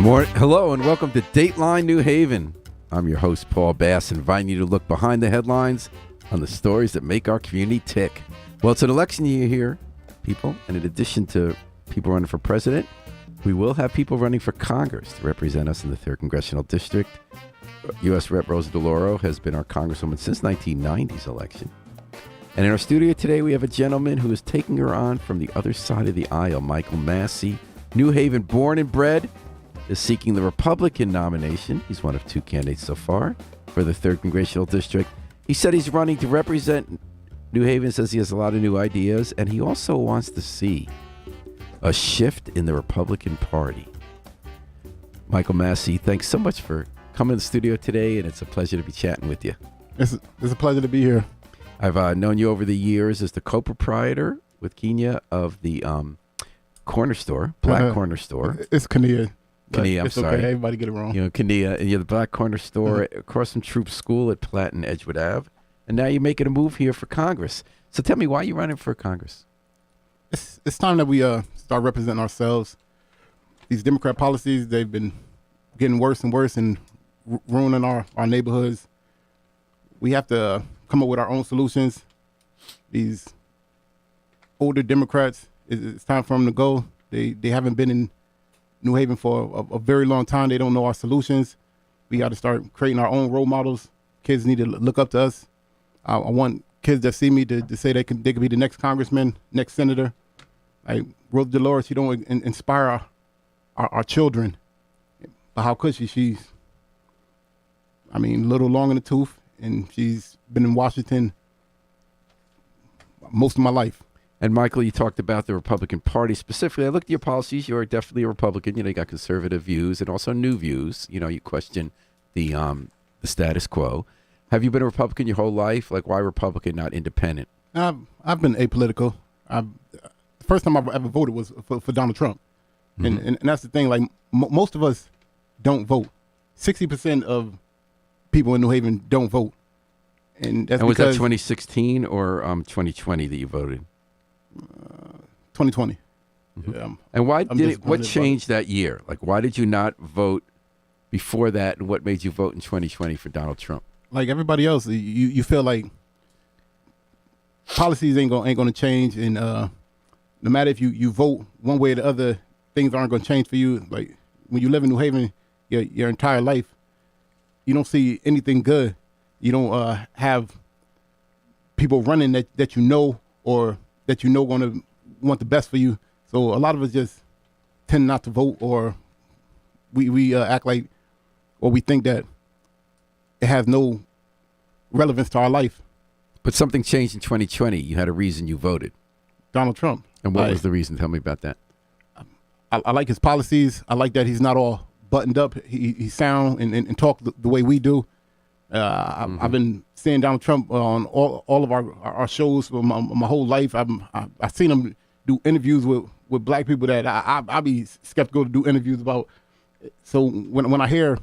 Hello and welcome to Dateline New Haven. I'm your host, Paul Bass, inviting you to look behind the headlines on the stories that make our community tick. Well, it's an election year here, people, and in addition to people running for president, we will have people running for Congress to represent us in the 3rd Congressional District. U.S. Rep. Rosa DeLauro has been our Congresswoman since 1990's election. And in our studio today, we have a gentleman who is taking her on from the other side of the aisle, Michael Massey. New Haven born and bred, is seeking the Republican nomination. He's one of 2 candidates so far for the 3rd Congressional District. He said he's running to represent New Haven, says he has a lot of new ideas, and he also wants to see a shift in the Republican Party. Michael Massey, thanks so much for coming to the studio today, and it's a pleasure to be chatting with you. It's a pleasure to be here. I've known you over the years as the co-proprietor with Kenya of the corner store, Black Corner Store. It's Kenya. Kenya, I'm sorry. Okay, everybody get it wrong. You know, Kenya, and you're the Black Corner Store across from Troop School at Platt and Edgewood Ave. And now you're making a move here for Congress. So tell me, why are you running for Congress? It's time that we start representing ourselves. These Democrat policies, they've been getting worse and worse and ruining our neighborhoods. We have to come up with our own solutions. These older Democrats, it's time for them to go. They haven't been in New Haven for a very long time. They don't know our solutions. We got to start creating our own role models. Kids need to look up to us. I want kids that see me to say they could be the next congressman, next senator. Like Rosa DeLauro, she don't inspire our children. But how could she? She's, a little long in the tooth, and she's been in Washington most of my life. And Michael, you talked about the Republican Party specifically. I looked at your policies. You are definitely a Republican. You know, you got conservative views and also new views. You know, you question the status quo. Have you been a Republican your whole life? Like, why Republican, not independent? I've been apolitical. The first time I ever voted was for Donald Trump. Mm-hmm. And that's the thing. Like, most of us don't vote. 60% of people in New Haven don't vote. And that's was that because 2016 or 2020 that you voted? 2020. Mm-hmm. Yeah, and what changed that year? Like, why did you not vote before that, and what made you vote in 2020 for Donald Trump? Like everybody else, you feel like policies ain't gonna change, and no matter if you vote one way or the other, things aren't gonna change for you. Like when you live in New Haven, your entire life, you don't see anything good. You don't have people running that you know or that you know going to want the best for you. So a lot of us just tend not to vote, or we act like, or we think that it has no relevance to our life. But something changed in 2020. You had a reason you voted. Donald Trump. And what was the reason? Tell me about that. I like his policies. I like that he's not all buttoned up. He's sound and talk the way we do. I've been seeing Donald Trump on all of our shows for my whole life. I've seen him do interviews with black people that I be skeptical to do interviews about. So when I hear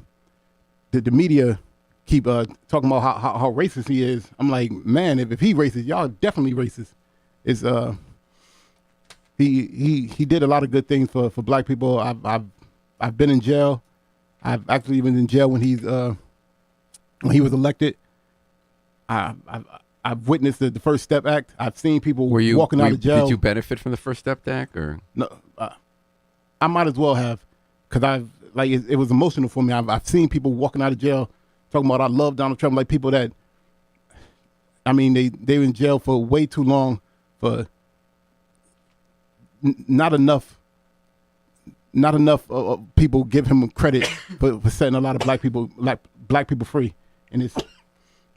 the media keep talking about how racist he is, I'm like, man, if he racist, y'all definitely racist. It's he did a lot of good things for black people. I've been in jail. I've actually been in jail when he was elected. I've witnessed the First Step Act. I've seen people walking out of jail. Did you benefit from the First Step Act, or no? I might as well have, because it was emotional for me. I've seen people walking out of jail talking about I love Donald Trump, like people that, they were in jail for way too long for not enough people give him credit for setting a lot of black people free, and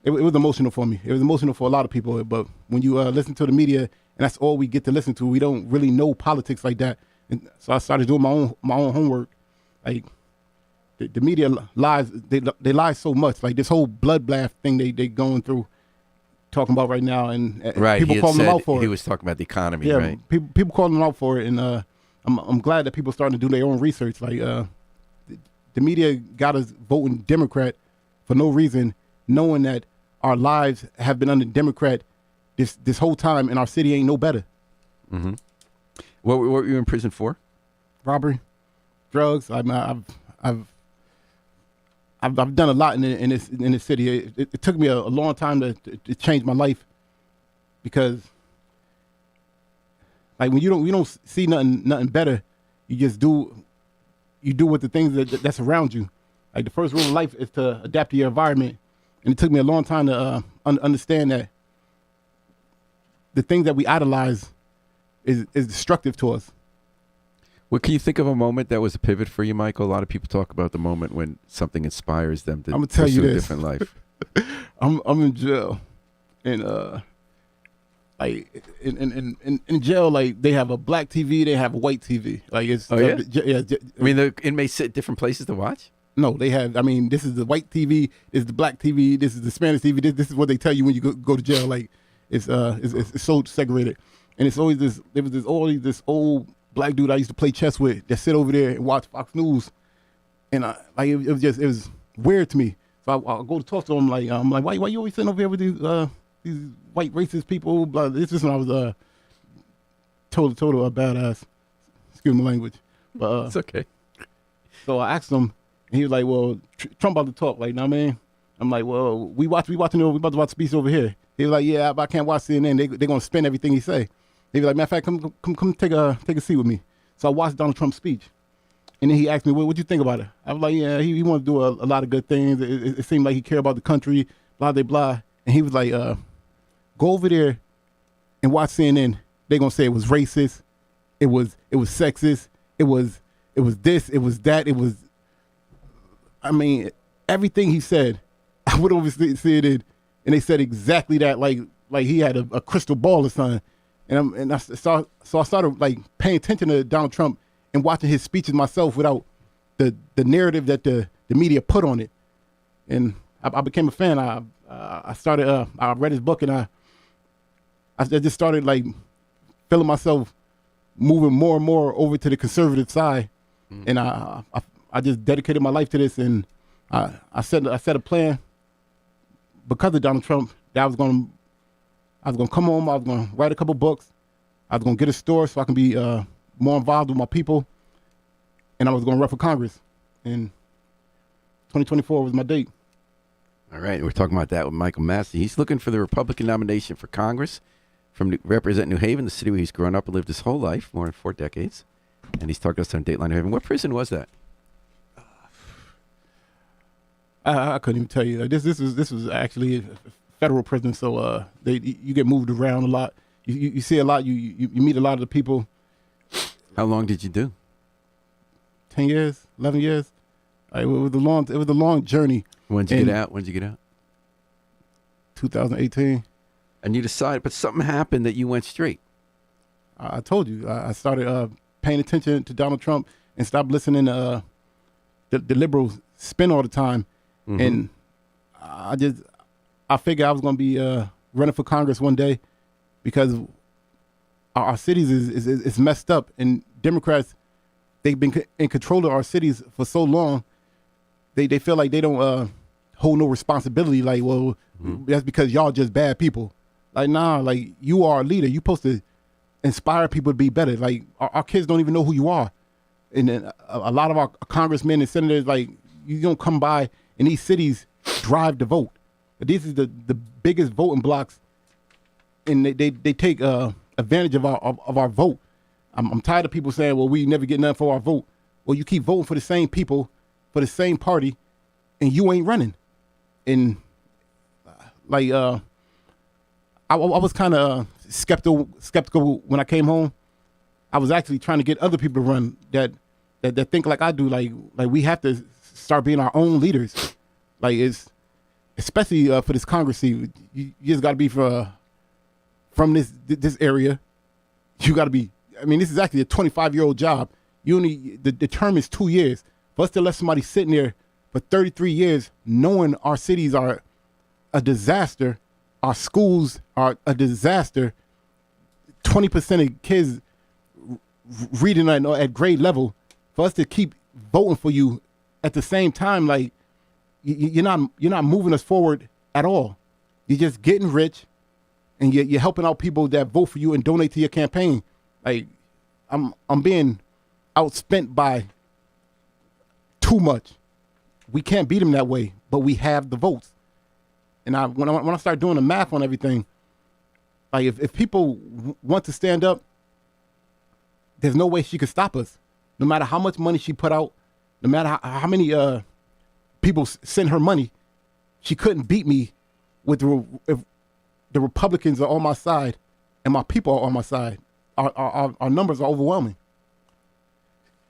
it was emotional for me. It was emotional for a lot of people. But when you listen to the media, and that's all we get to listen to, we don't really know politics like that. And so I started doing my own homework. Like the media lies, they lie so much. Like this whole bloodbath thing they going through, talking about right now, and people calling them out for it. He was talking about the economy, yeah, right? People calling them out for it, and I'm glad that people starting to do their own research. Like the media got us voting Democrat for no reason, knowing that our lives have been under Democrat this whole time, and our city ain't no better. Mm-hmm. What were you in prison for? Robbery, drugs. I've I've done a lot in this city. It took me a long time to change my life, because like when you don't see nothing better, you just do with the things that's around you. Like the first rule of life is to adapt to your environment, and it took me a long time to understand that the things that we idolize is destructive to us. Well, can you think of a moment that was a pivot for you, Michael? A lot of people talk about the moment when something inspires them to pursue a different life. I'm in jail, and like in jail, like they have a black TV, they have a white TV. Like it's yeah. I mean, the inmates sit at different places to watch. No, they have. I mean, this is the white TV, this is the black TV, this is the Spanish TV. This is what they tell you when you go to jail. Like it's so segregated, and it's always this. There was this old black dude I used to play chess with that sit over there and watch Fox News, and it was weird to me. So I go to talk to him, like I'm like, why you always sitting over here with these white racist people? Blah. This is when I was total a badass. Excuse my language, but it's okay. So I asked him, and he was like, well, Trump about to talk, like, know what I mean? I'm like, well, we about to watch speech over here. He was like, yeah, but I can't watch CNN. They're gonna spin everything he say. He was like, matter of fact, come take a seat with me. So I watched Donald Trump's speech, and then he asked me, what'd you think about it? I was like, yeah, he wanted to do a lot of good things. It seemed like he cared about the country, blah, blah, blah. And he was like, go over there and watch CNN. They're gonna say it was racist, it was sexist, it was this, it was that, I mean, everything he said, I would always see it in, and they said exactly that, like he had a crystal ball or something. And I started like paying attention to Donald Trump and watching his speeches myself without the narrative that the media put on it. And I became a fan. I started. I read his book, and I just started like feeling myself moving more and more over to the conservative side. And I just dedicated my life to this, and I set a plan because of Donald Trump that I was gonna come home. I was gonna write a couple books. I was gonna get a store so I can be more involved with my people, and I was gonna run for Congress. And 2024 was my date. All right, we're talking about that with Michael Massey. He's looking for the Republican nomination for Congress from represent New Haven, the city where he's grown up and lived his whole life, more than 4 decades. And he's talking to us on Dateline New Haven. What prison was that? I couldn't even tell you. This was actually a federal prison, so you get moved around a lot. You see a lot. You meet a lot of the people. How long did you do? 10 years, 11 years. It was a long journey. When did you get out? 2018. And you decided, but something happened that you went straight. I told you. I started paying attention to Donald Trump and stopped listening to the liberals spin all the time. Mm-hmm. And I figured I was going to be running for Congress one day, because our cities is messed up, and Democrats, they've been in control of our cities for so long. They feel like they don't hold no responsibility. Like, well, that's because y'all just bad people. Like, nah, like you are a leader. You're supposed to inspire people to be better. Like our kids don't even know who you are. And then a lot of our congressmen and senators, like, you don't come by in these cities drive to vote. These are the biggest voting blocks, and they take advantage of our vote. I'm tired of people saying, well, we never get nothing for our vote. Well, you keep voting for the same people, for the same party, and you ain't running. And like I was kind of skeptical when I came home. I was actually trying to get other people to run that think like I do. Like we have to start being our own leaders. Like, it's especially for this Congress seat. You just got to be from this area. You got to be. I mean, this is actually a 25-year-old job. You only the term is 2 years. For us to let somebody sitting there for 33 years, knowing our cities are a disaster, our schools are a disaster. 20% of kids reading at grade level. For us to keep voting for you at the same time, like, you're not moving us forward at all. You're just getting rich, and you're helping out people that vote for you and donate to your campaign. Like, I'm being outspent by too much. We can't beat them that way, but we have the votes. And when I start doing the math on everything, like if people want to stand up, there's no way she could stop us. No matter how much money she put out, no matter how many people send her money, she couldn't beat me if the Republicans are on my side and my people are on my side. Our numbers are overwhelming.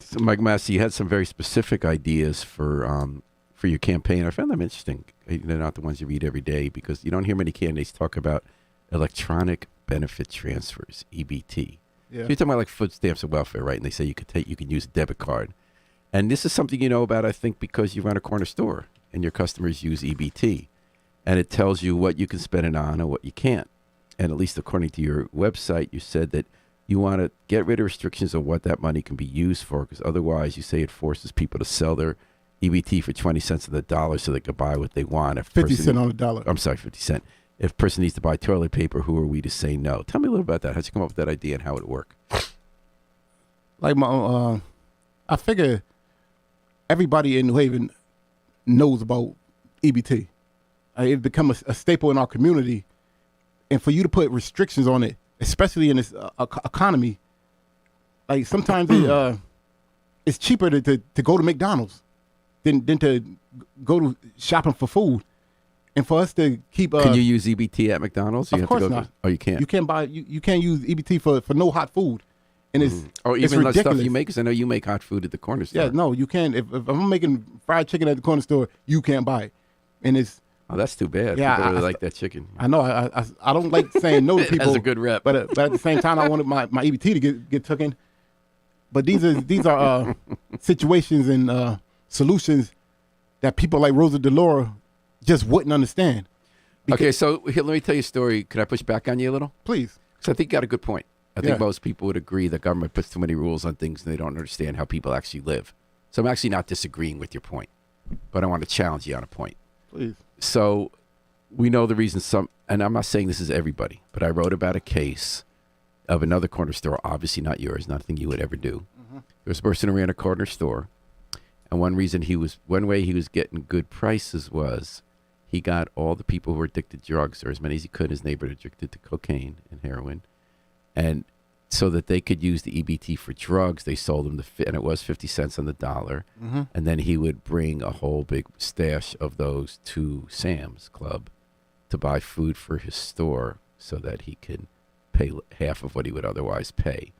So, Mike Massey, you had some very specific ideas for your campaign. I found them interesting. They're not the ones you read every day because you don't hear many candidates talk about electronic benefit transfers, EBT. Yeah. So you're talking about like food stamps and welfare, right? And they say you can use a debit card. And this is something you know about, I think, because you run a corner store and your customers use EBT. And it tells you what you can spend it on and what you can't. And at least according to your website, you said that you want to get rid of restrictions on what that money can be used for, because otherwise you say it forces people to sell their EBT for 20 cents on the dollar so they can buy what they want. If 50 cents on the dollar. I'm sorry, 50 cents. If a person needs to buy toilet paper, who are we to say no? Tell me a little about that. How'd you come up with that idea and how it would work? Like I figure everybody in New Haven knows about EBT. It's become a staple in our community. And for you to put restrictions on it, especially in this economy, like sometimes it's cheaper to go to McDonald's than to go to shopping for food. And for us to keep, can you use EBT at McDonald's? Of course not. Oh, you can't. You can't buy. You can't use EBT for no hot food, and it's or it's even the ridiculous. stuff you make. Because I know you make hot food at the corner store. Yeah, no, you can't. If I'm making fried chicken at the corner store, you can't buy it, and it's. Oh, that's too bad. Yeah, People really like that chicken. I know. I don't like saying no to people. That's a good rep. But at the same time, I wanted my EBT to get taken. But these are situations and solutions that people like Rosa DeLauro just wouldn't understand. Okay, so here, let me tell you a story. Could I push back on you a little? Please. Because I think you got a good point. I think Yeah. most people would agree that government puts too many rules on things and they don't understand how people actually live. So I'm actually not disagreeing with your point, but I want to challenge you on a point. Please. So we know the reason and I'm not saying this is everybody, but I wrote about a case of another corner store, obviously not yours, nothing you would ever do. Mm-hmm. There was a person who ran a corner store, and one way he was getting good prices was he got all the people who were addicted to drugs, or as many as he could in his neighborhood, addicted to cocaine and heroin, and so that they could use the EBT for drugs, they sold them and it was 50 cents on the dollar. Mm-hmm. And then he would bring a whole big stash of those to Sam's Club to buy food for his store so that he could pay half of what he would otherwise pay.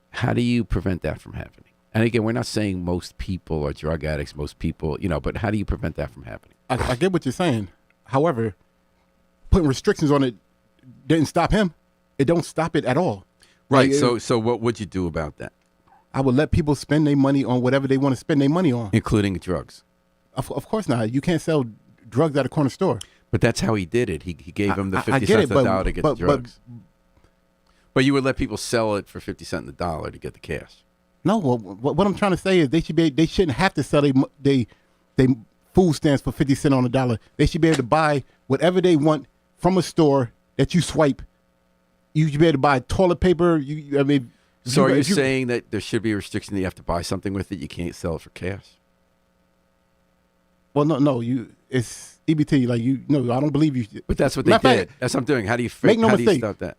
How do you prevent that from happening? And again, we're not saying most people are drug addicts, most people, but how do you prevent that from happening? I get what you're saying. However, putting restrictions on it didn't stop him. It don't stop it at all. Right. Like, so what would you do about that? I would let people spend their money on whatever they want to spend their money on. Including drugs? Of course not. You can't sell drugs at a corner store. But that's how he did it. He gave him the 50 get cents it, on the dollar to get the drugs. But you would let people sell it for 50 cents on the dollar to get the cash. No, what I'm trying to say is they shouldn't have to sell they food stamps for 50 cents on the dollar. They should be able to buy whatever they want from a store that you swipe. You should be able to buy toilet paper. So are you saying that there should be a restriction that you have to buy something with it? You can't sell it for cash? Well, no, it's EBT. I don't believe you. But that's what they did. That's what I'm doing. How do you make no mistake. Do you stop that?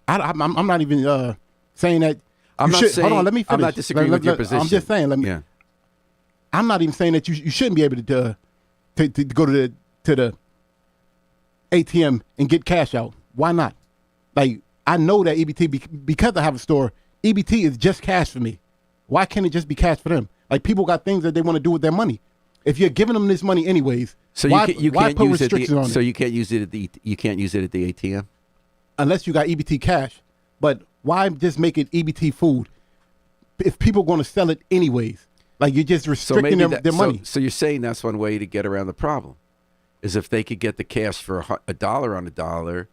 I'm not even saying that. I'm not saying. Hold on, let me finish. I'm not disagreeing with your position. I'm just saying. Yeah. I'm not even saying that you shouldn't be able to go to the ATM and get cash out. Why not? Like, I know that EBT, because I have a store, EBT is just cash for me. Why can't it just be cash for them? Like, people got things that they want to do with their money. If you're giving them this money anyways, so why can't put use restrictions on it? So you can't use it at the ATM? Unless you got EBT cash. But why just make it EBT food if people are going to sell it anyways? Like, you're just restricting their money. So you're saying that's one way to get around the problem, is if they could get the cash for a dollar on a dollar,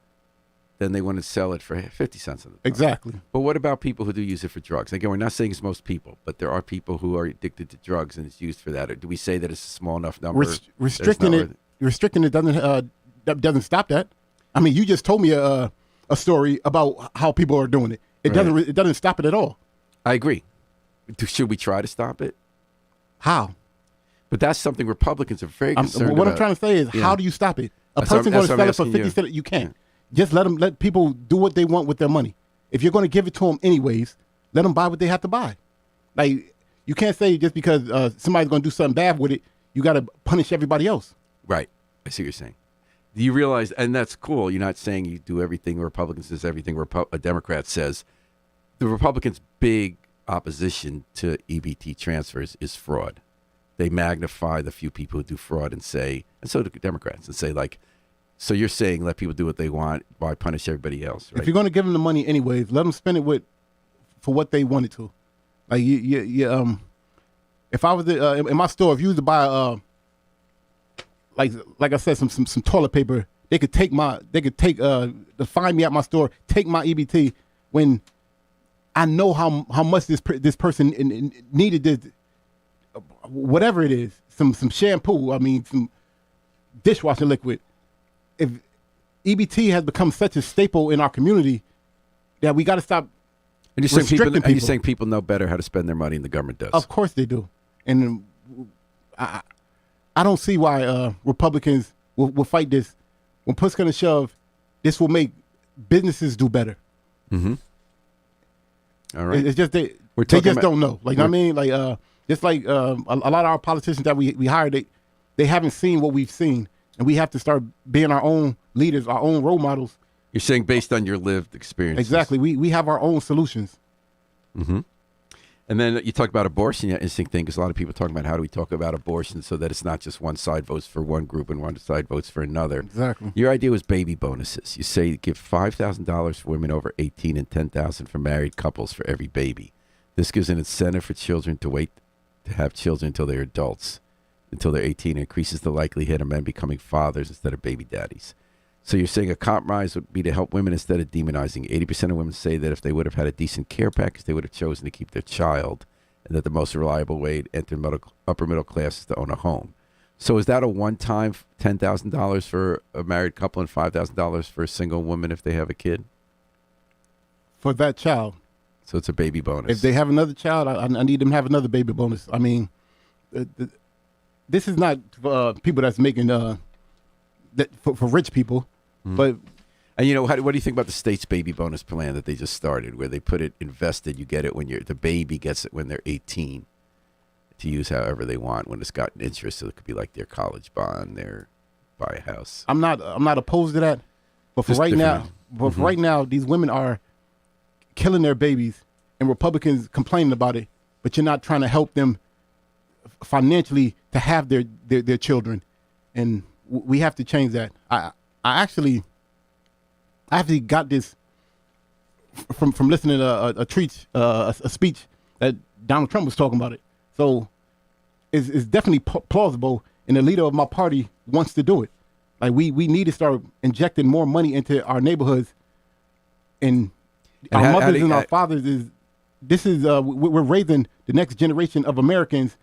then they want to sell it for 50 cents on the dollar. Exactly. But what about people who do use it for drugs? Again, we're not saying it's most people, but there are people who are addicted to drugs and it's used for that. Or do we say that it's a small enough number? Restricting it doesn't stop that. I mean, you just told me a story about how people are doing it. It doesn't stop it at all. I agree. Should we try to stop it? How? But that's something Republicans are very concerned what about. I'm trying to say is, how do you stop it? A person going to sell it for 50 cents, you can't. Just let people do what they want with their money. If you're going to give it to them anyways, let them buy what they have to buy. Like, you can't say just because somebody's going to do something bad with it, you got to punish everybody else. Right. I see what you're saying. Do you realize, and that's cool, you're not saying you do everything Republicans says, everything a Democrat says. The Republicans' big opposition to EBT transfers is fraud. They magnify the few people who do fraud and say, and so do Democrats, and say, like, so you're saying let people do what they want, why punish everybody else, right? If you're going to give them the money anyways, let them spend it for what they wanted to. Like, if I was in my store, if you was to buy like I said, some toilet paper, they could take to find me at my store, take my EBT when I know how much this person needed this, whatever it is, some shampoo, I mean, some dishwashing liquid. If EBT has become such a staple in our community that we got to stop restricting people. And you're saying people know better how to spend their money than the government does. Of course they do. And I don't see why Republicans will fight this. When push comes to shove, this will make businesses do better. Mm-hmm. All right. It's just they just don't know. Like, I mean, like just like a lot of our politicians that we hire, they haven't seen what we've seen, and we have to start being our own leaders, our own role models. You're saying based on your lived experience. Exactly. We have our own solutions. Mm-hmm. And then you talk about abortion, yeah, interesting thing, because a lot of people talk about how do we talk about abortion so that it's not just one side votes for one group and one side votes for another. Exactly. Your idea was baby bonuses. You say give $5,000 for women over 18 and $10,000 for married couples for every baby. This gives an incentive for children to wait to have children until they're adults, until they're 18, and increases the likelihood of men becoming fathers instead of baby daddies. So you're saying a compromise would be to help women instead of demonizing. 80% of women say that if they would have had a decent care package, they would have chosen to keep their child, and that the most reliable way to enter upper middle class is to own a home. So is that a one-time $10,000 for a married couple and $5,000 for a single woman if they have a kid? For that child. So it's a baby bonus. If they have another child, I need them to have another baby bonus. I mean, this is not people that's making for rich people. Mm-hmm. But and you know, what do you think about the state's baby bonus plan that they just started, where they put it invested? You get it when the baby gets it when they're 18, to use however they want when it's got interest. So it could be like their college bond, their buy a house. I'm not opposed to that, but for right now, these women are killing their babies, and Republicans complaining about it. But you're not trying to help them financially to have their children, and we have to change that. I actually got this from listening to a speech that Donald Trump was talking about it. So it's definitely plausible, and the leader of my party wants to do it. Like we need to start injecting more money into our neighborhoods, and our mothers and our fathers. We're raising the next generation of Americans.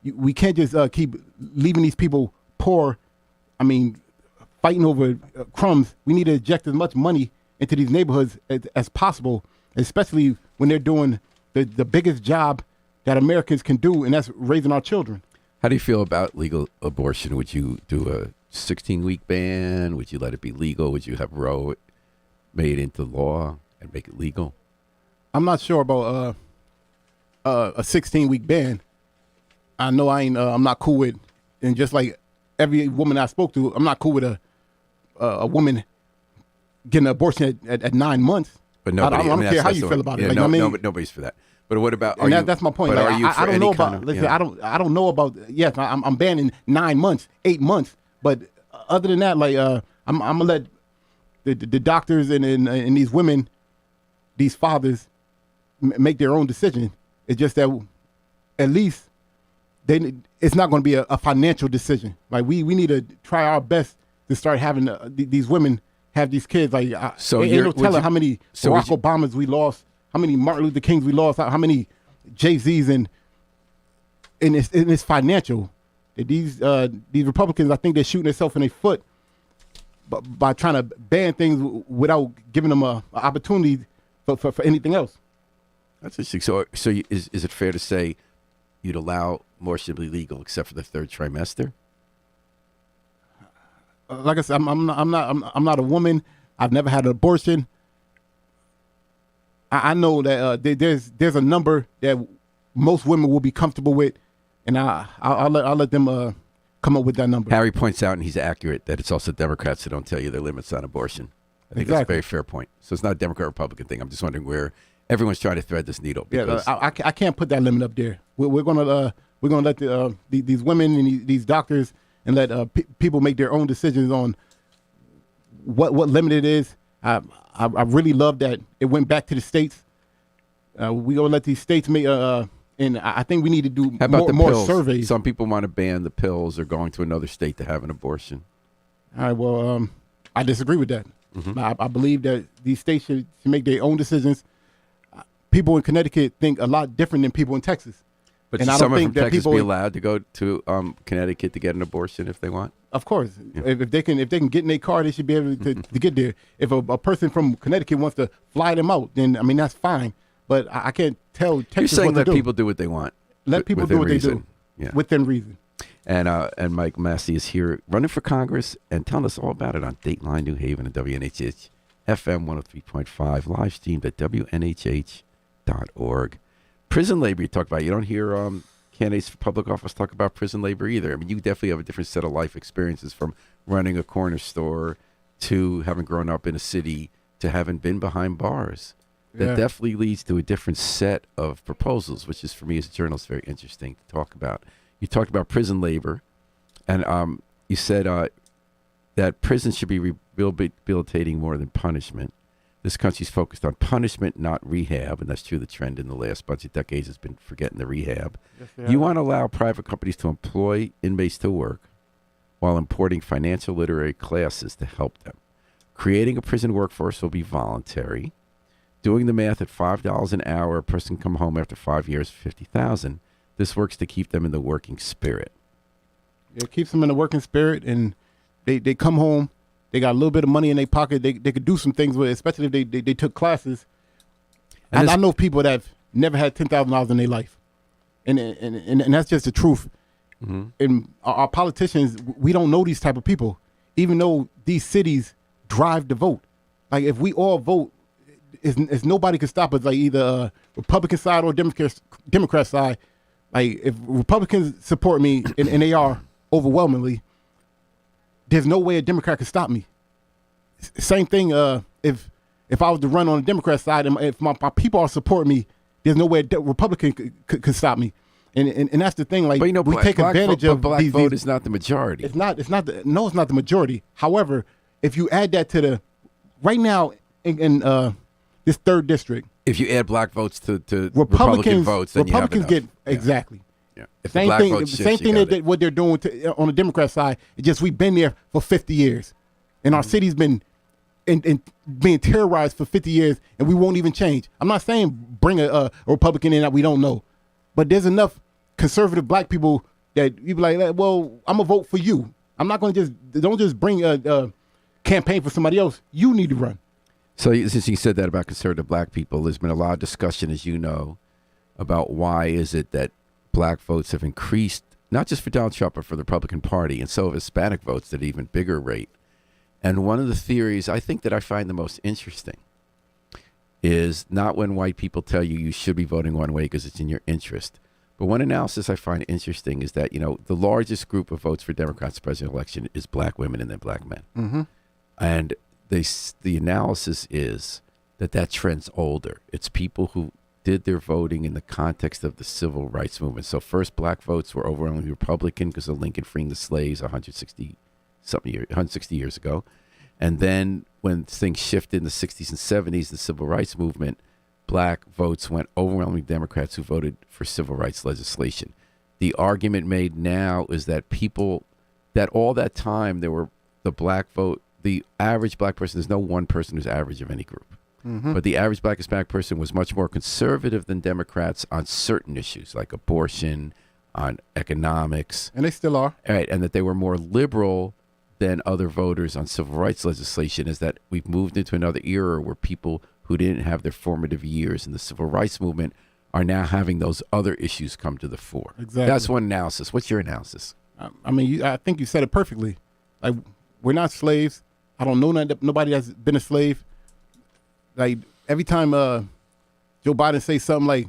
We can't just keep leaving these people poor. I mean, fighting over crumbs. We need to inject as much money into these neighborhoods as possible, especially when they're doing the biggest job that Americans can do, and that's raising our children. How do you feel about legal abortion? Would you do a 16-week ban? Would you let it be legal? Would you have Roe made into law and make it legal? I'm not sure about a 16-week ban. I know I'm not cool with, and just like every woman I spoke to, I'm not cool with a woman getting an abortion at 9 months. But nobody, I don't care how you feel about it. Yeah, like, but nobody's for that. But what about? That's my point. Like, I don't know about. Listen, I don't know about. Yes, I'm banning 9 months, 8 months. But other than that, like I'm gonna let the doctors and these women, these fathers, make their own decision. It's just that at least it's not going to be a financial decision. Like we need to try our best to start having these women have these kids. Like ain't no telling how many Barack Obamas we lost, how many Martin Luther Kings we lost, how many Jay-Z's, and it's financial. These Republicans, I think they're shooting themselves in their foot by trying to ban things without giving them an opportunity for anything else. That's interesting. So is it fair to say you'd allow abortion to be legal except for the third trimester? Like I said, I'm not a woman. I've never had an abortion. I know that there's a number that most women will be comfortable with, and I'll let them come up with that number. Harry points out, and he's accurate, that it's also Democrats who don't tell you their limits on abortion. I think that's a very fair point. So it's not a Democrat-Republican thing. I'm just wondering where everyone's trying to thread this needle. Yeah, I can't put that limit up there. We're gonna let these women and these doctors and let people make their own decisions on what limit it is. I really love that it went back to the states. We're gonna let these states make. And I think we need to do more surveys. Some people want to ban the pills or going to another state to have an abortion. All right. Well, I disagree with that. Mm-hmm. I believe that these states should make their own decisions. People in Connecticut think a lot different than people in Texas. But should someone from Texas be allowed to go to Connecticut to get an abortion if they want? Of course. Yeah. If they can get in their car, they should be able to get there. If a person from Connecticut wants to fly them out, then, I mean, that's fine. But I can't tell Texas what to do. You're saying let people do what they want. Let people do what they do within reason. And Mike Massey is here running for Congress and telling us all about it on Dateline New Haven and WNHH FM 103.5, live streamed at WNHH.org. Prison labor you talk about. You don't hear candidates for public office talk about prison labor either. I mean, you definitely have a different set of life experiences, from running a corner store to having grown up in a city to having been behind bars. That definitely leads to a different set of proposals, which is, for me as a journalist, very interesting to talk about. You talked about prison labor, and you said that prisons should be rehabilitating more than punishment. This country's focused on punishment, not rehab, and that's true. The trend in the last bunch of decades has been forgetting the rehab. Yes, you want to allow private companies to employ inmates to work while importing financial literary classes to help them. Creating a prison workforce will be voluntary. Doing the math at $5 an hour, a person come home after 5 years, $50,000. This works to keep them in the working spirit. It keeps them in the working spirit, and they come home. They got a little bit of money in their pocket. They could do some things with it, especially if they took classes. And I know people that have never had $10,000 in their life, and that's just the truth. Mm-hmm. And our politicians, we don't know these type of people, even though these cities drive the vote. Like, if we all vote, is nobody can stop us, like either Republican side or Democrat side. Like, if Republicans support me, and they are overwhelmingly, there's no way a Democrat can stop me. Same thing if I was to run on the Democrat side, and if my people are supporting me, there's no way a Republican could stop me. And that's the thing. Like, but we take advantage of black vote is not the majority. It's not the majority. However, if you add that to right now in this third district, if you add black votes to Republican votes, then Republicans get exactly. Yeah. Same thing that what they're doing on the Democrat side. It's just we've been there for 50 years, and our city's been being terrorized for 50 years, and we won't even change. I'm not saying bring a Republican in that we don't know, but there's enough conservative black people that you be like, well, I'm gonna vote for you. I'm not gonna don't just bring a campaign for somebody else. You need to run. So since you said that about conservative black people, there's been a lot of discussion, as you know, about why is it that black votes have increased, not just for Donald Trump, but for the Republican Party, and so have Hispanic votes at an even bigger rate. And one of the theories I think that I find the most interesting is not when white people tell you should be voting one way because it's in your interest, but one analysis I find interesting is that, the largest group of votes for Democrats presidential election is black women and then black men. Mm-hmm. And the analysis is that trend's older. It's people who did their voting in the context of the civil rights movement. So first, black votes were overwhelmingly Republican because of Lincoln freeing the slaves 160 years ago. And then when things shifted in the 60s and 70s, the civil rights movement, black votes went overwhelmingly Democrats who voted for civil rights legislation. The argument made now is that all that time there were the black vote, the average black person, there's no one person who's average of any group. Mm-hmm. But the average black Hispanic person was much more conservative than Democrats on certain issues like abortion, on economics. And they still are. Right, and that they were more liberal than other voters on civil rights legislation, is that we've moved into another era where people who didn't have their formative years in the civil rights movement are now having those other issues come to the fore. Exactly. That's one analysis. What's your analysis? I mean, I think you said it perfectly. Like, we're not slaves. I don't know nobody that's been a slave. Like, every time Joe Biden say something like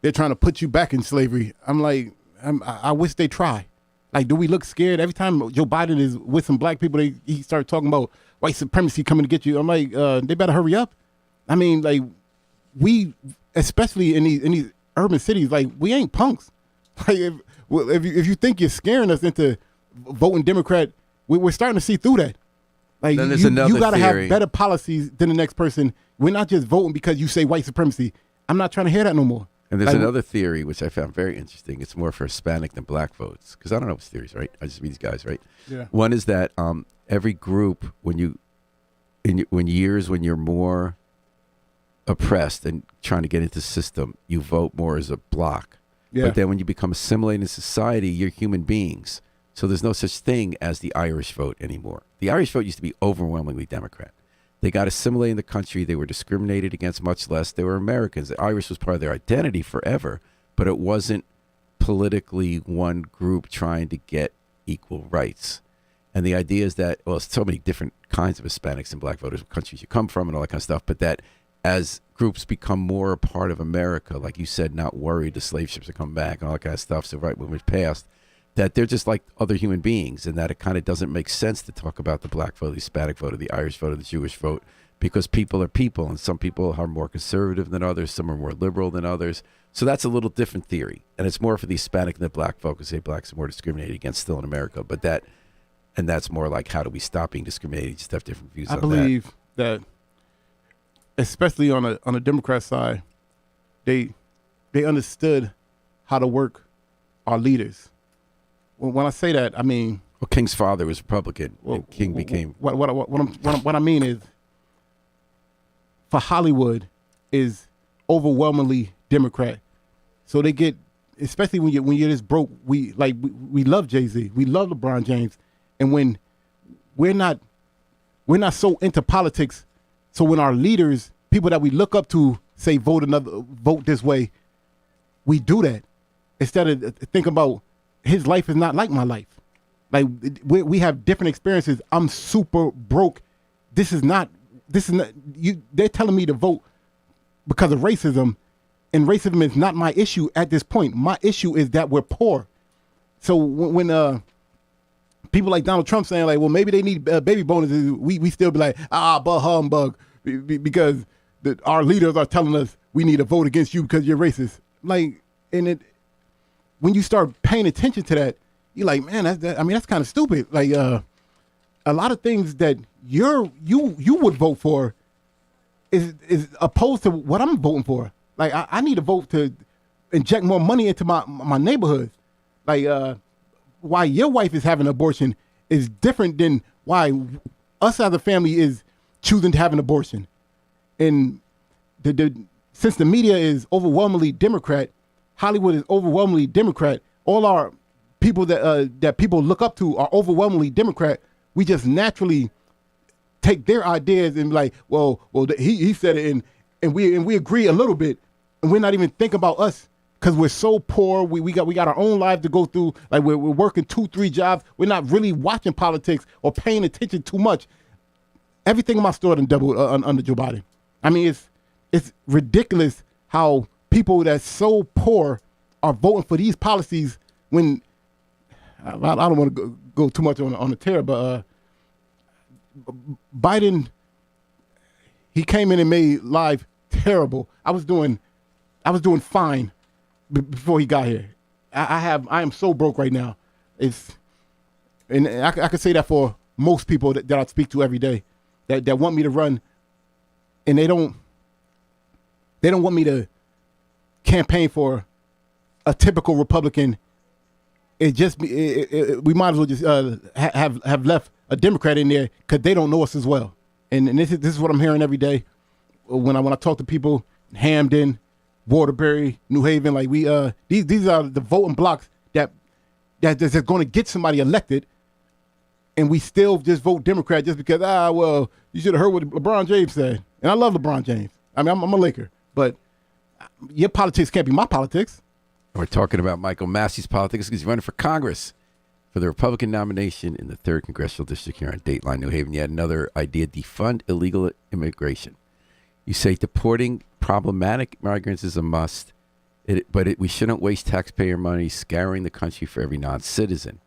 they're trying to put you back in slavery, I'm like, I wish they try. Like, do we look scared? Every time Joe Biden is with some black people, he start talking about white supremacy coming to get you. I'm like, they better hurry up. I mean, like, we, especially in these urban cities, like, we ain't punks. Like, if you think you're scaring us into voting Democrat, we're starting to see through that. Like, then there's you another got to theory. have better policies than the next person. We're not just voting because you say white supremacy. I'm not trying to hear that no more. And there's Like, another theory, which I found very interesting. It's more for Hispanic than black votes. Because I don't know what's theories, right? I just read these guys, right? Yeah. One is that every group, when you're more oppressed and trying to get into the system, you vote more as a block. Yeah. But then when you become assimilated in society, you're human beings. So there's no such thing as the Irish vote anymore. The Irish vote used to be overwhelmingly Democrat. They got assimilated in the country. They were discriminated against much less. They were Americans. The Irish was part of their identity forever, but it wasn't politically one group trying to get equal rights. And the idea is that, well, so many different kinds of Hispanics and black voters, countries you come from and all that kind of stuff, but that as groups become more a part of America, like you said, not worried the slave ships are coming back and all that kind of stuff, so right when we're past, that they're just like other human beings, and that it kind of doesn't make sense to talk about the black vote, the Hispanic vote, or the Irish vote, or the Jewish vote, because people are people, and some people are more conservative than others, some are more liberal than others. So that's a little different theory, and it's more for the Hispanic than the black vote, because blacks are more discriminated against still in America. But that's more like, how do we stop being discriminated? You just have different views on that. I believe that, especially on a Democrat side, they understood how to work our leaders. When I say that, I mean, Well, King's father was Republican, and King became... What I mean is, for Hollywood is overwhelmingly Democrat. So they get, especially when you're this broke, we love Jay-Z, we love LeBron James, and when we're not so into politics, so when our leaders, people that we look up to, say vote this way, we do that instead of thinking about his life is not like my life. Like, we have different experiences. I'm super broke. This is not you. They're telling me to vote because of racism, and racism is not my issue at this point. My issue is that we're poor. So when people like Donald Trump saying like, well, maybe they need baby bonuses, we still be like, bah humbug, because our leaders are telling us we need to vote against you because you're racist. Like, when you start paying attention to that, you're like, man, that's kind of stupid. Like, a lot of things that you would vote for is opposed to what I'm voting for. Like, I need to vote to inject more money into my neighborhood. Like, why your wife is having an abortion is different than why us as a family is choosing to have an abortion. And since the media is overwhelmingly Democrat, Hollywood is overwhelmingly Democrat, all our people that people look up to are overwhelmingly Democrat. We just naturally take their ideas and be like, well, he said it, and we agree a little bit, and we're not even thinking about us because we're so poor. We got our own lives to go through. Like, we're working 2-3 jobs. We're not really watching politics or paying attention too much. Everything in my store done doubled under Joe Biden. I mean, it's ridiculous how people that's so poor are voting for these policies when I don't want to go too much on the tear, but Biden, he came in and made life terrible. I was doing fine before he got here. I am so broke right now. And I could say that for most people that I speak to every day that want me to run, and they don't want me to campaign for a typical Republican. We might as well just have left a Democrat in there because they don't know us as well. And this is what I'm hearing every day when I talk to people in Hamden, Waterbury, New Haven. Like, these are the voting blocks that's going to get somebody elected, and we still just vote Democrat just because well, you should have heard what LeBron James said. And I love LeBron James. I mean, I'm a Laker, but Your politics can't be my politics. We're talking about Michael Massey's politics because he's running for Congress for the Republican nomination in the 3rd Congressional District here on Dateline, New Haven. Yet another idea: defund illegal immigration. You say deporting problematic migrants is a must, but we shouldn't waste taxpayer money scouring the country for every non-citizen.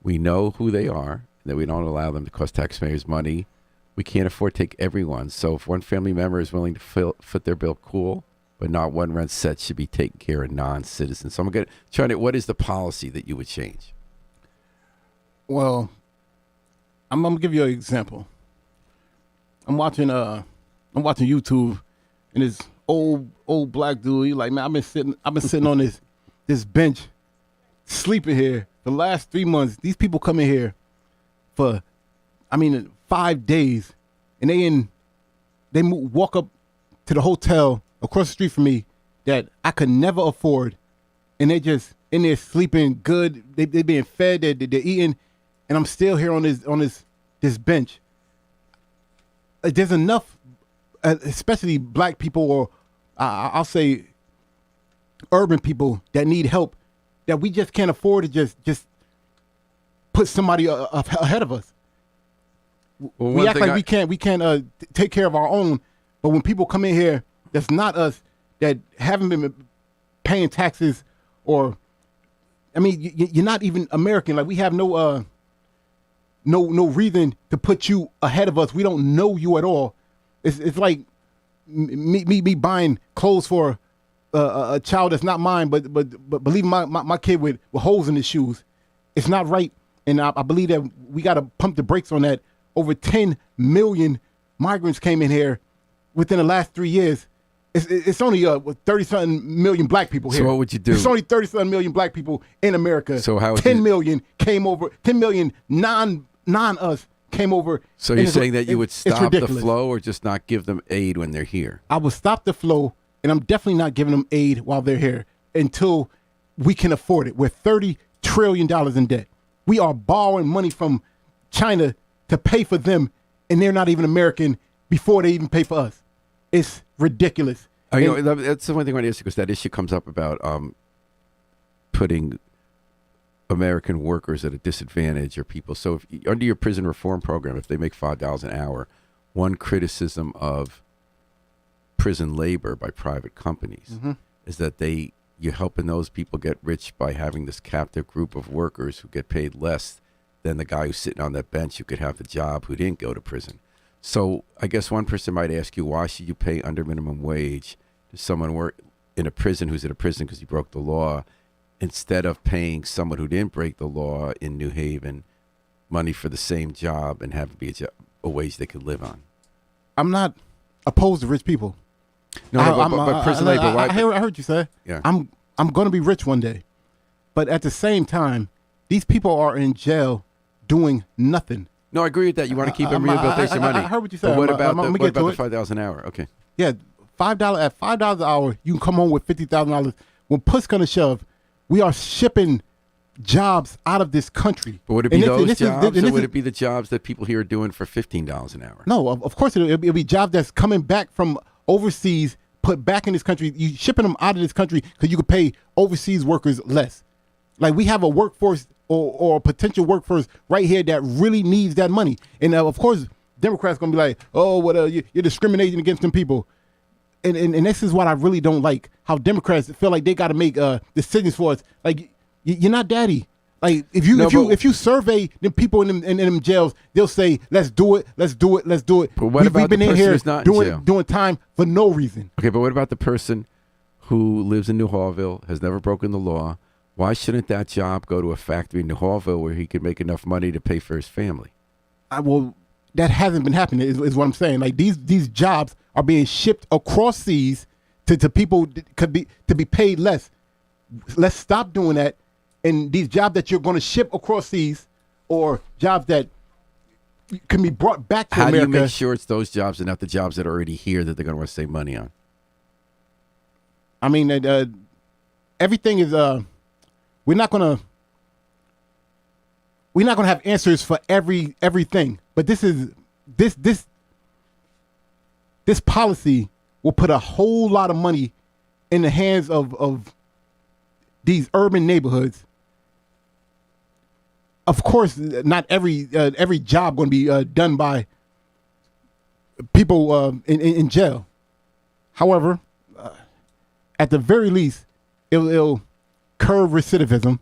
We know who they are, that we don't allow them to cost taxpayers money. We can't afford to take everyone. So if one family member is willing to foot their bill, cool, but not one rent set should be taken care of non-citizens. So I'm going to try to, what is the policy that you would change? Well, I'm gonna give you an example. I'm watching YouTube, and this old black dude, he like, man, I've been sitting on this bench, sleeping here for the last 3 months. These people come in here for, 5 days, and walk up to the hotel across the street from me that I could never afford, and they just in there sleeping good. They being fed, they're eating, and I'm still here on this bench. There's enough, especially black people, or I'll say urban people that need help, that we just can't afford to just put somebody ahead of us. Well, we act like we can't take care of our own, but when people come in here that's not us, that haven't been paying taxes, or you're not even American. Like, we have no reason to put you ahead of us. We don't know you at all. It's like me buying clothes for a child that's not mine, but leaving my kid with holes in his shoes. It's not right, and I believe that we got to pump the brakes on that. Over 10 million migrants came in here within the last 3 years. It's only 30-something million black people here. So what would you do? It's only 30-something million black people in America. So how would 10 million came over. 10 million non-us came over. So you're saying that you would stop the ridiculous. flow, or just not give them aid when they're here? I would stop the flow, and I'm definitely not giving them aid while they're here until we can afford it. We're $30 trillion in debt. We are borrowing money from China to pay for them, and they're not even American before they even pay for us. It's ridiculous. That's the one thing I want to ask you, because that issue comes up about putting American workers at a disadvantage, or people. So if, under your prison reform program, if they make $5 an hour, one criticism of prison labor by private companies is that you're helping those people get rich by having this captive group of workers who get paid less than the guy who's sitting on that bench who could have the job, who didn't go to prison. So I guess one person might ask you, why should you pay under minimum wage to someone work in a prison who's in a prison because he broke the law, instead of paying someone who didn't break the law in New Haven money for the same job and have it be a wage they could live on? I'm not opposed to rich people. But prison labor. I heard you say. Yeah. I'm going to be rich one day, but at the same time, these people are in jail doing nothing. No, I agree with that. You want to keep them rehabilitation money. I heard what you said. But what about I'm the $5 an hour? Okay. Yeah, $5 an hour, you can come home with $50,000. When push gonna shove, we are shipping jobs out of this country. But would it be those jobs, or would it be the jobs that people here are doing for $15 an hour? No, of course it'll be jobs that's coming back from overseas, put back in this country. You shipping them out of this country because you could pay overseas workers less. Like, we have a workforce or a potential workforce right here that really needs that money. And of course, Democrats going to be like, oh, you're discriminating against them people. And this is what I really don't like, how Democrats feel like they got to make decisions for us. Like, you're not daddy. Like, if you survey the people in them jails, they'll say, let's do it. But what about we've been the in person here who's not in jail? doing time for no reason. Okay, but what about the person who lives in New Hallville, has never broken the law? Why shouldn't that job go to a factory in New Hallville where he could make enough money to pay for his family? That hasn't been happening, is what I'm saying. Like, these jobs are being shipped across seas to people to be paid less. Let's stop doing that. And these jobs that you're going to ship across seas, or jobs that can be brought back to America. How do you make sure it's those jobs and not the jobs that are already here that they're going to want to save money on? I mean, everything is. We're not gonna have answers for everything. But this policy will put a whole lot of money in the hands of these urban neighborhoods, of course, not every job going to be done by people in jail. However, at the very least, it'll curb recidivism.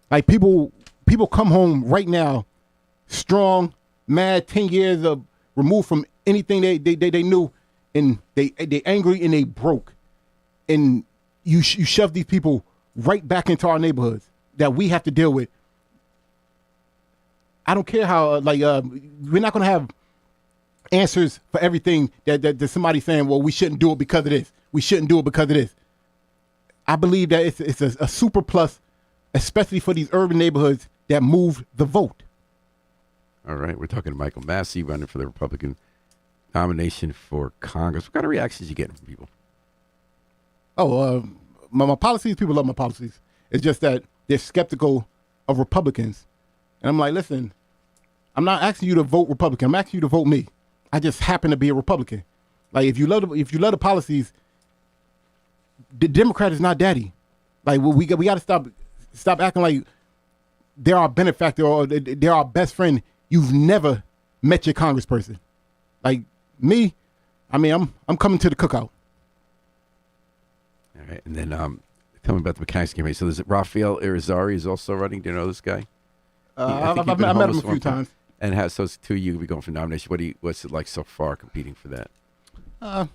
Like people come home right now, strong, mad, 10 years of removed from anything they knew, and they angry and they broke, and you shove these people right back into our neighborhoods that we have to deal with. I don't care how we're not gonna have answers for everything that somebody's saying. Well, we shouldn't do it because of this. We shouldn't do it because of this. I believe that it's a super plus, especially for these urban neighborhoods that move the vote. All right, we're talking to Michael Massey, running for the Republican nomination for Congress. What kind of reactions you getting from people? Oh, my policies, people love my policies. It's just that they're skeptical of Republicans. And I'm like, listen, I'm not asking you to vote Republican. I'm asking you to vote me. I just happen to be a Republican. Like, if you love the policies, the Democrat is not daddy. Like, we got to stop acting like they're our benefactor or they're our best friend. You've never met your congressperson. Like me, I mean, I'm coming to the cookout. All right, and then tell me about the mechanics campaign. So there's Rafael Irizarry is also running. Do you know this guy? I've met him a few times. And so two of you will be going for nomination. What's it like so far competing for that? I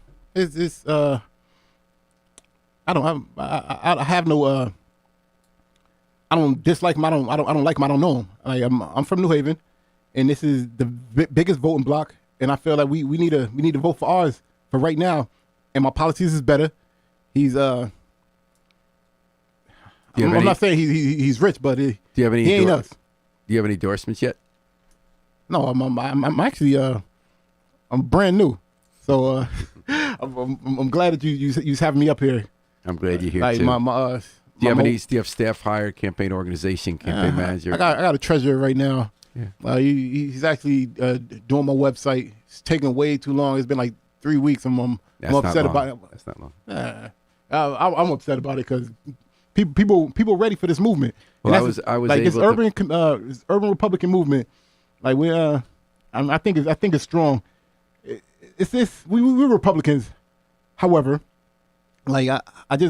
have no I don't dislike him. I don't like him. I don't know him. I'm from New Haven, and this is the biggest voting block. And I feel like we need to vote for ours for right now. And my policies is better. He's I'm not saying he's rich, but he ain't us. Do you have any endorsements yet? No, I'm actually I'm brand new, so I'm glad that you having me up here. I'm glad you're here like too. Do you have staff hired, campaign organization, campaign manager? I got a treasurer right now. Yeah. He's actually doing my website. It's taking way too long. It's been like 3 weeks. I'm upset about it. That's not long. I'm upset about it because people ready for this movement. Well, I was like able this urban Republican movement. Like I think it's strong. It's this we're Republicans. However, like I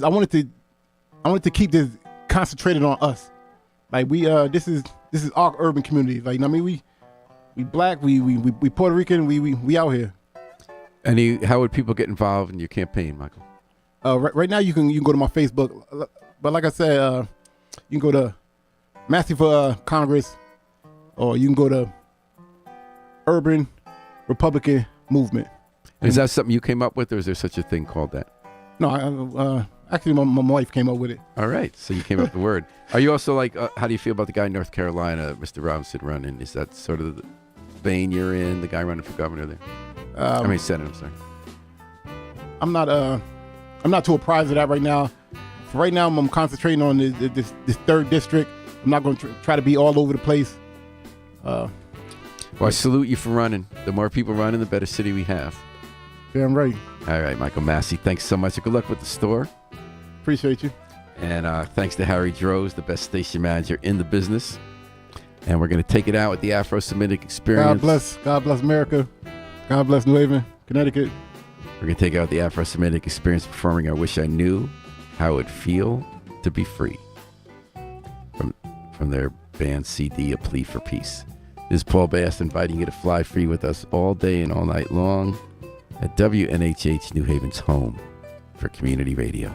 wanted to keep this concentrated on us. Like this is our urban community. Like, I mean, we black, we Puerto Rican, we out here. And how would people get involved in your campaign, Michael? Right now you can go to my Facebook, but like I said, you can go to Massey for Congress, or you can go to Urban Republican Movement. Is that something you came up with, or is there such a thing called that? No, actually my wife came up with it. All right, so you came up with the word. Are you also like, how do you feel about the guy in North Carolina, Mr. Robinson, running? Is that sort of the vein you're in, the guy running for governor there? Senate, I'm sorry. I'm not too apprised of that right now. For right now, I'm concentrating on this third district. I'm not going to try to be all over the place. Well, I salute you for running. The more people running, the better city we have. Yeah, I'm right. All right, Michael Massey, thanks so much. Good luck with the store. Appreciate you. And thanks to Harry Droz, the best station manager in the business. And we're going to take it out with the Afro-Semitic Experience. God bless America. God bless New Haven, Connecticut. We're going to take out the Afro-Semitic Experience performing I Wish I Knew How It Would Feel to Be Free from their band CD, A Plea for Peace. This is Paul Bass inviting you to fly free with us all day and all night long at WNHH New Haven's home for community radio.